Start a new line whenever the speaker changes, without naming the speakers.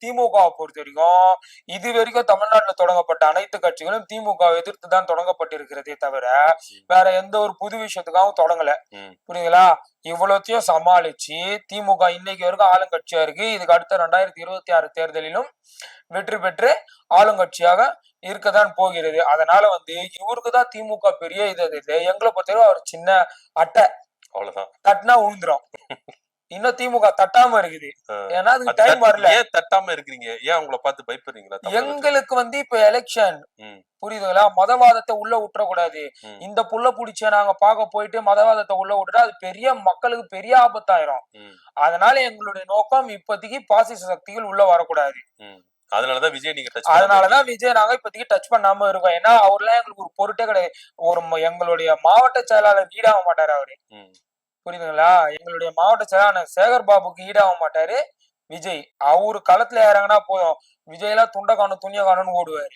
திமுகவை பொறுத்த வரைக்கும் இது வரைக்கும் தமிழ்நாட்டுல தொடங்கப்பட்ட அனைத்து கட்சிகளும் திமுகவை எதிர்த்து தான் தொடங்கப்பட்டிருக்கிறதே தவிர வேற எந்த ஒரு புது விஷயத்துக்காகவும் தொடங்கல. புரியுதுங்களா? இவ்வளோத்தையும் சமாளிச்சு திமுக இன்னைக்கு வரைக்கும் ஆளுங்கட்சியா இருக்கு. இதுக்கு அடுத்த 2026 தேர்தலிலும் வெற்றி பெற்று ஆளுங்கட்சியாக இருக்கத்தான் போகிறது. அதனால இவருக்குதான் திமுக பெரிய இது. எங்களை பொறுத்தவரை அவர் சின்ன அட்டை, அவ்வளவுதான், தட்டினா உழுந்துரும். இன்னும் திமுக தட்டாம இருக்குது. ஏன்னா அதுக்கு டைம் வரல.
ஏன் தட்டாம இருக்கிறீங்க? ஏன் உங்களை பார்த்து பயப்படுறீங்களா?
எங்களுக்கு இப்ப எலெக்ஷன், புரியுதுங்களா? மதவாதத்தை உள்ள விட்டுறக்கூடாது. இந்த புள்ள புடிச்ச நாங்க பார்க்க போயிட்டு மதவாதத்தை உள்ள விட்டுட்டா அது பெரிய மக்களுக்கு பெரிய ஆபத்தாயிரும். அதனால எங்களுடைய நோக்கம் இப்போதைக்கு பாசிச சக்திகள் உள்ள வரக்கூடாது.
அதனாலதான்
விஜய் நாங்க இப்போதைக்கு டச் பண்ணாம இருக்கோம். ஏன்னா அவர்லாம் எங்களுக்கு ஒரு பொருட்டே கிடையாது. எங்களுடைய மாவட்ட செயலாளர் ஈடாக மாட்டாரு அவரு. புரியுதுங்களா? எங்களுடைய மாவட்ட செயலாளர் சேகர் பாபுக்கு ஈடாக மாட்டாரு விஜய். அவரு களத்துல இறங்கினா போதும், விஜய் எல்லாம் துண்டை காணும் துணிய காணும்னு ஓடுவாரு.